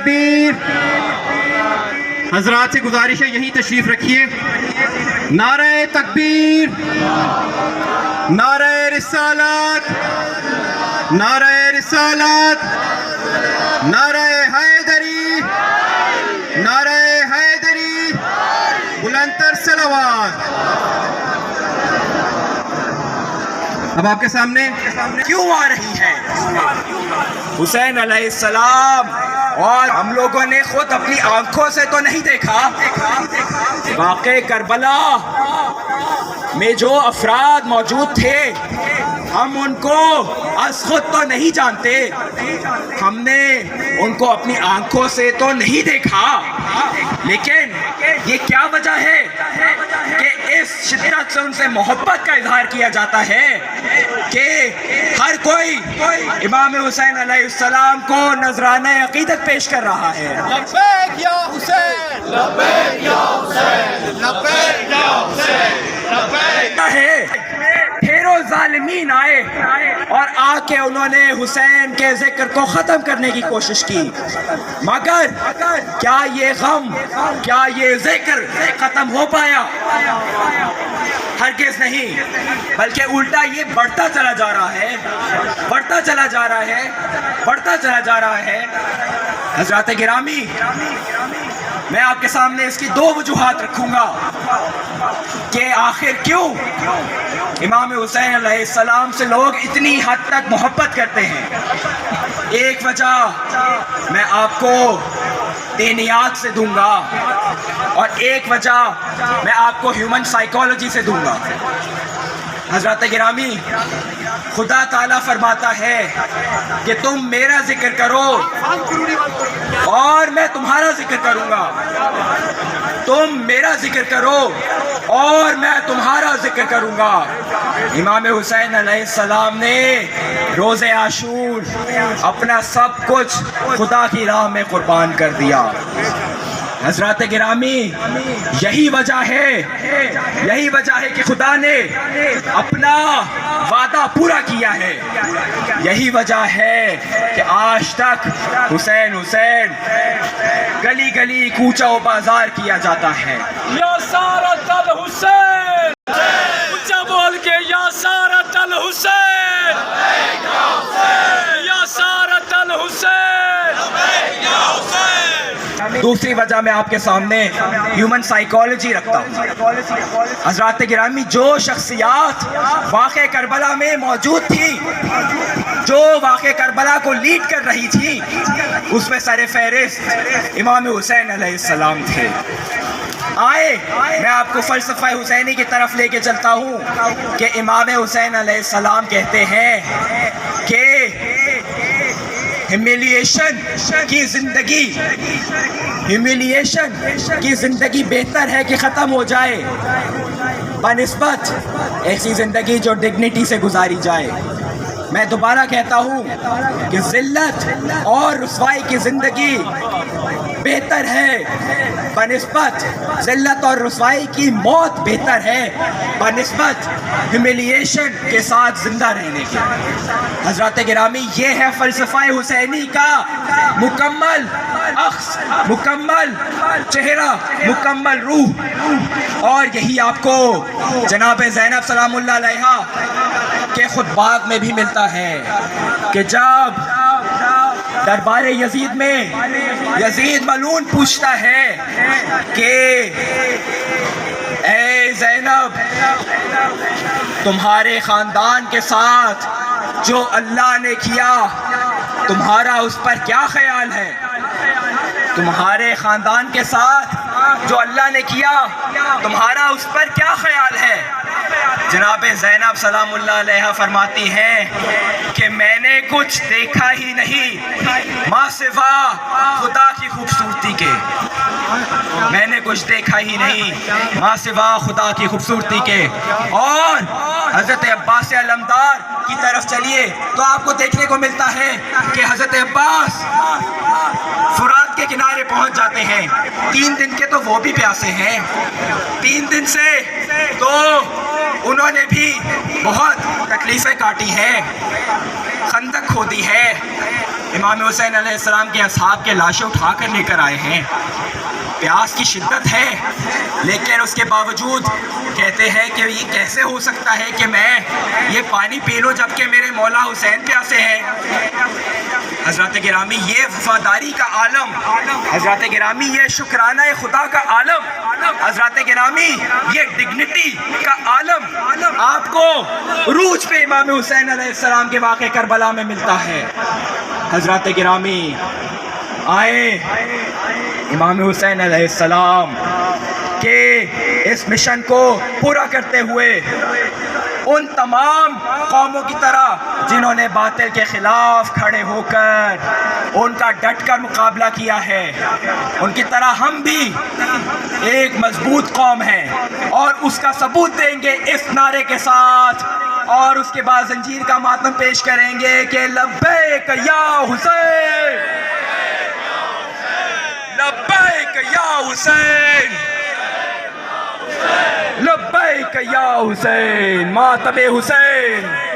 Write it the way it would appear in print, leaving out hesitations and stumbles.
تکبیر. حضرات سے گزارش ہے یہیں تشریف رکھیے. نعرہ تکبیر، نعرہ رسالت، نعرہ رسالت، نعرہ حیدری، نعرہ حیدری، بلندتر صلوات. اب آپ کے سامنے کیوں آ رہی ہے حسین علیہ السلام، اور ہم لوگوں نے خود اپنی آنکھوں سے تو نہیں دیکھا. واقع کربلا میں جو افراد موجود تھے ہم ان کو از خود تو نہیں جانتے، ہم نے ان کو اپنی آنکھوں سے تو نہیں دیکھا، لیکن یہ کیا وجہ ہے کہ اس شدت سے ان سے محبت کا اظہار کیا جاتا ہے کہ ہر کوئی امام حسین علیہ السلام کو نذرانہ عقیدت پیش کر رہا ہے. لبیک یا حسین، لبیک یا حسین، لبیک یا حسین، لبیک. پھر وہ ظالمین آئے اور آ کے انہوں نے حسین کے ذکر کو ختم کرنے کی کوشش کی، مگر کیا یہ غم، کیا یہ ذکر ختم ہو پایا؟ ہرگز نہیں، بلکہ الٹا یہ بڑھتا چلا جا رہا ہے، بڑھتا چلا جا رہا ہے، بڑھتا چلا جا رہا ہے. حضرات گرامی، میں آپ کے سامنے اس کی دو وجوہات رکھوں گا کہ آخر کیوں امام حسین علیہ السلام سے لوگ اتنی حد تک محبت کرتے ہیں. ایک وجہ میں آپ کو دینیات سے دوں گا اور ایک وجہ میں آپ کو ہیومن سائیکالوجی سے دوں گا. حضرات گرامی، خدا تعالیٰ فرماتا ہے کہ تم میرا ذکر کرو اور میں تمہارا ذکر کروں گا، تم میرا ذکر کرو اور میں تمہارا ذکر کروں گا. امام حسین علیہ السلام نے روز عاشور اپنا سب کچھ خدا کی راہ میں قربان کر دیا. حضرات گرامی، یہی وجہ ہے کہ خدا نے اپنا وعدہ پورا کیا ہے. یہی وجہ ہے کہ آج تک حسین حسین گلی گلی کوچہ و بازار کیا جاتا ہے. یا سارت الحسین، اونچا بول کے یا سارت الحسین، یا سارت الحسین. دوسری وجہ میں آپ کے سامنے ہیومن سائیکالوجی رکھتا ہوں. حضرات گرامی، جو شخصیات واقع کربلا میں موجود تھی، جو واقع کربلا کو لیڈ کر رہی تھی، اس میں سر فہرست امام حسین علیہ السلام تھے. آئے میں آپ کو فلسفہ حسینی کی طرف لے کے چلتا ہوں کہ امام حسین علیہ السلام کہتے ہیں کہ ہیومیلیشن کی زندگی بہتر ہے کہ ختم ہو جائے بنسبت ایسی زندگی جو ڈگنیٹی سے گزاری جائے. میں دوبارہ کہتا ہوں کہ ذلت اور رسوائی کی زندگی بہتر ہے بنسبت ذلت اور رسوائی کی موت بہتر ہے بنسبت ہیومیلیشن کے ساتھ زندہ رہنے کے. حضرات گرامی، یہ ہے فلسفہ حسینی کا مکمل اخذ، مکمل چہرہ، مکمل روح. اور یہی آپ کو جناب زینب سلام اللہ علیہا کے خطبات میں بھی ملتا ہے کہ جب دربار یزید میں یزید ملعون پوچھتا ہے کہ اے زینب، تمہارے خاندان کے ساتھ جو اللہ نے کیا تمہارا اس پر کیا خیال ہے؟ تمہارے خاندان کے ساتھ جو اللہ نے کیا تمہارا اس پر کیا خیال ہے؟ جناب زینب سلام اللہ علیہا فرماتی ہیں کہ میں نے کچھ دیکھا ہی نہیں ماں سوا خدا کی خوبصورتی کے. میں نے کچھ دیکھا ہی نہیں ماں سوا خدا کی خوبصورتی کے. اور حضرت عباس علمدار کی طرف چلیے تو آپ کو دیکھنے کو ملتا ہے کہ حضرت عباس فرات کے کنارے پہنچ جاتے ہیں. 3 دن کے تو وہ بھی پیاسے ہیں، 3 دن سے تو انہوں نے بھی بہت تکلیفیں کاٹی ہیں، خندق کھودی ہے، امام حسین علیہ السلام کے اصحاب کے لاشیں اٹھا کر لے کر آئے ہیں. پیاس کی شدت ہے لیکن اس کے باوجود کہتے ہیں کہ یہ کیسے ہو سکتا ہے کہ میں یہ پانی پی لوں جبکہ میرے مولا حسین پیاسے ہیں. حضرات گرامی یہ وفاداری کا عالم، حضرات گرامی یہ شکرانہ خدا کا عالم، حضرات گرامی یہ ڈگنیٹی کا عالم آپ کو عروج پہ امام حسین علیہ السلام کے واقع کربلا میں ملتا ہے. حضرات گرامی آئے امام حسین علیہ السلام کے اس مشن کو پورا کرتے ہوئے ان تمام قوموں کی طرح جنہوں نے باطل کے خلاف کھڑے ہو کر ان کا ڈٹ کر مقابلہ کیا ہے، ان کی طرح ہم بھی ایک مضبوط قوم ہیں اور اس کا ثبوت دیں گے اس نعرے کے ساتھ. اور اس کے بعد زنجیر کا ماتم پیش کریں گے کہ لبیک یا حسین، لبیک یا حسین، لبیک یا حسین، ماتم حسین.